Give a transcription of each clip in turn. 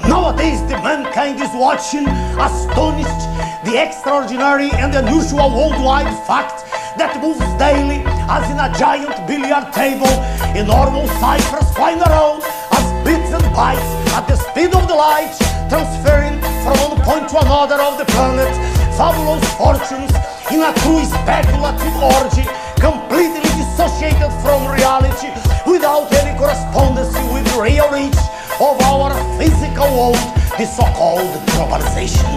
Nowadays, the mankind is watching, astonished, the extraordinary and unusual worldwide fact that moves daily as in a giant billiard table. Enormous ciphers flying around as bits and bytes at the speed of the light, transferring from one point to another of the planet. Fabulous fortunes in a true speculative orgy, completely dissociated from reality, without any correspondence with the real reach of our physical world, the so-called globalization.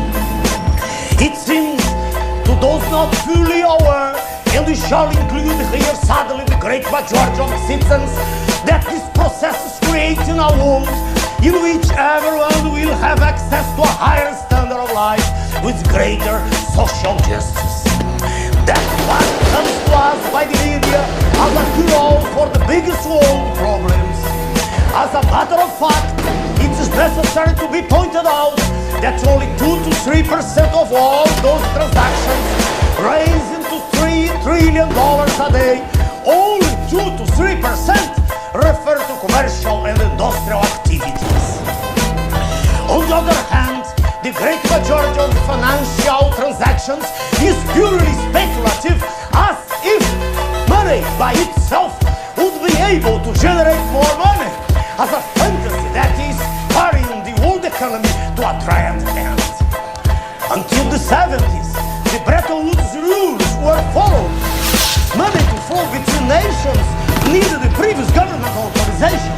It seems to those not fully aware, and we shall include here sadly the great majority of citizens, that this process is creating a world in which everyone will have access to a higher standard of life with greater social justice. That's what comes to us by the media as a cure for the biggest world problems. As a matter of fact, it is necessary to be pointed out that only 2 to 3% of all those transactions raise into $3 trillion a day. Only 2 to 3% refer to commercial and industrial activities. On the other hand, the great majority of financial transactions is purely speculative, as if money by itself would be able to generate more money, as a fantasy that is carrying the world economy to a triumph end. Until the 70s, the Bretton Woods rules were followed. Money to flow between nations needed the previous government authorization.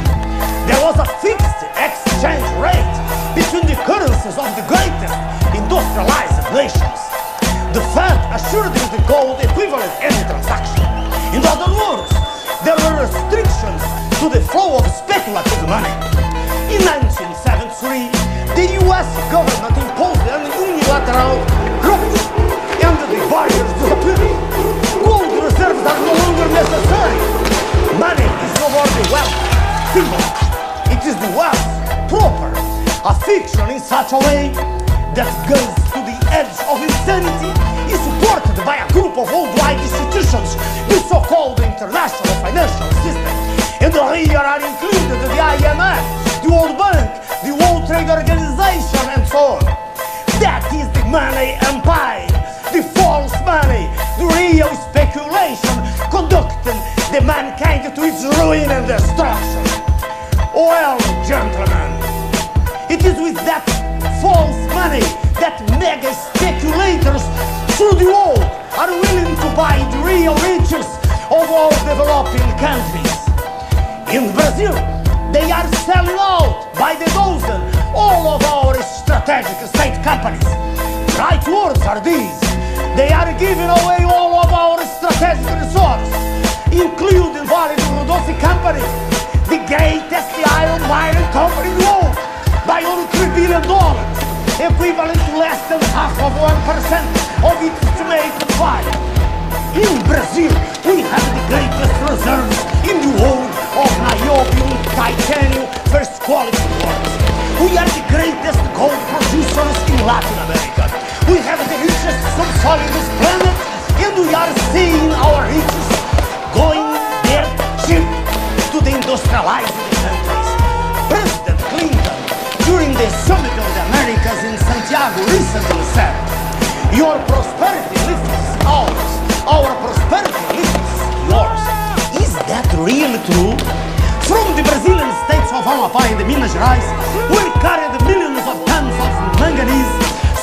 There was a fixed exchange rate between the currencies of the greatest industrialized nations. The Fed assured the gold equivalent any transaction. In other words, there were restrictions to the flow of speculative money. In 1973, the US government imposed an unilateral rupture and the barriers disappeared. Gold reserves are no longer necessary. Money is no more the wealth symbol. It is the wealth proper, a fiction in such a way that goes to the edge of insanity, is supported by a group of worldwide institutions, the so-called international financial system. And here are included the IMF, the World Bank, the World Trade Organization, and so on. That is the money empire, the false money, the real speculation, conducting the mankind to its ruin and destruction. Well, gentlemen, it is with that false money that mega speculators through the world are willing to buy the real riches of all developing countries. In Brazil, they are selling out by the dozen all of our strategic state companies. Right words are these. They are giving away all of our strategic resources, including Vale do Rodolfo Company, the greatest iron mining company in the world, by only $3 billion, equivalent to less than half of 1% of its estimated value. In Brazil, we have the greatest reserves in the world of niobium, titanium, first quality quartz. We are the greatest gold producers in Latin America. We have the richest subsoil in this planet, and we are seeing our riches going there cheap to the industrialized countries. President Clinton, during the Summit of the Americas in Santiago, recently said, "Your prosperity lifts ours, our prosperity lifts yours." Is that really true? From the Brazilian states of Amapá and the Minas Gerais, we carried millions of tons of manganese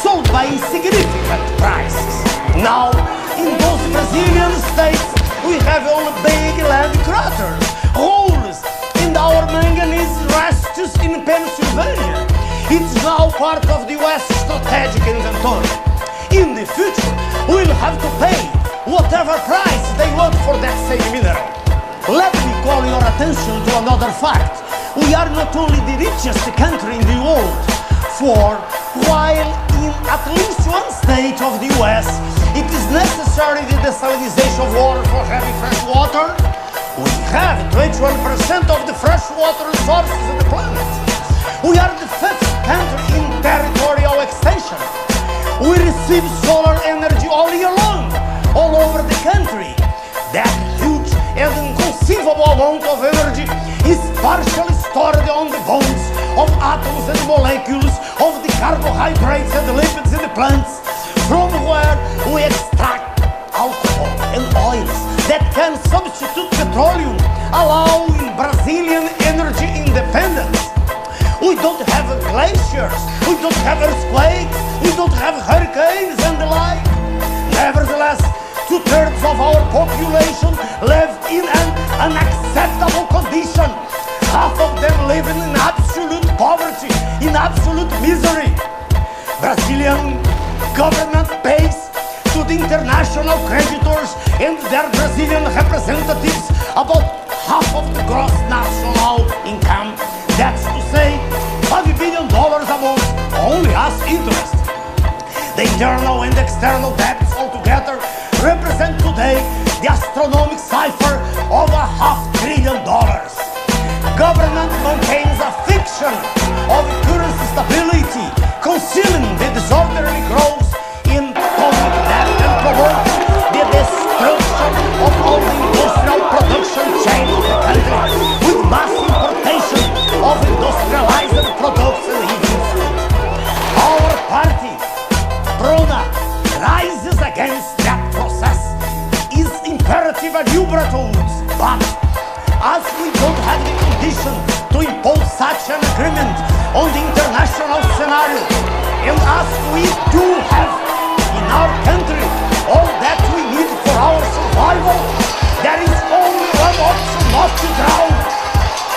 sold by insignificant prices. Now, in those Brazilian states, we have only big land craters, holes, and our manganese rests in Pennsylvania. It's now part of the US strategic inventory. In the future, we'll have to pay whatever price they want for that same mineral. Let me call your attention to another fact. We are not only the richest country in the world, for while in at least one state of the US it is necessary the desalinization of water for having fresh water, we have 21% of the fresh water resources on the planet. We are the fifth country in territorial extension. We receive solar energy all year long, all over the country. That huge and inconceivable amount of energy is partially stored on the bones of atoms and plants from where we extract alcohol and oils that can substitute petroleum, allowing Brazilian energy independence. We don't have glaciers, we don't have earthquakes, we don't have hurricanes and the like. Nevertheless, 2/3 of our population live in an unacceptable condition. Half of them living in absolute poverty, in absolute misery. Brazilian government pays to the international creditors and their Brazilian representatives about half of the gross national income. That's to say, $5 billion a month only as interest. The internal and external debts altogether represent today the astronomical cipher of $500 billion. Government maintains a fiction of currency stability, concealing the disorderly growth in public debt and promotes the destruction of all the industrial production chain of the country, with mass importation of industrialized products and even food. Our party, Bruna, rises against that process. Is imperative a new Bretton Woods, but as we don't have the condition to impose such an agreement on the international scenario, and as we do have in our country all that we need for our survival, there is only one option: not to drown.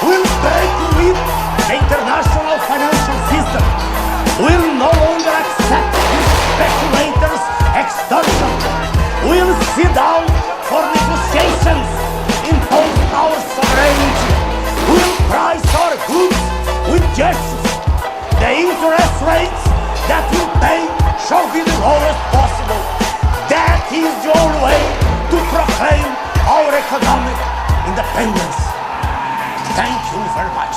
We'll break with the international financial system. We'll no longer accept these speculators' extortion. We'll sit down for negotiations, impose our sovereignty. We'll price our goods with justice. The interest rates that we pay shall be the lowest possible. That is the only way to proclaim our economic independence. Thank you very much.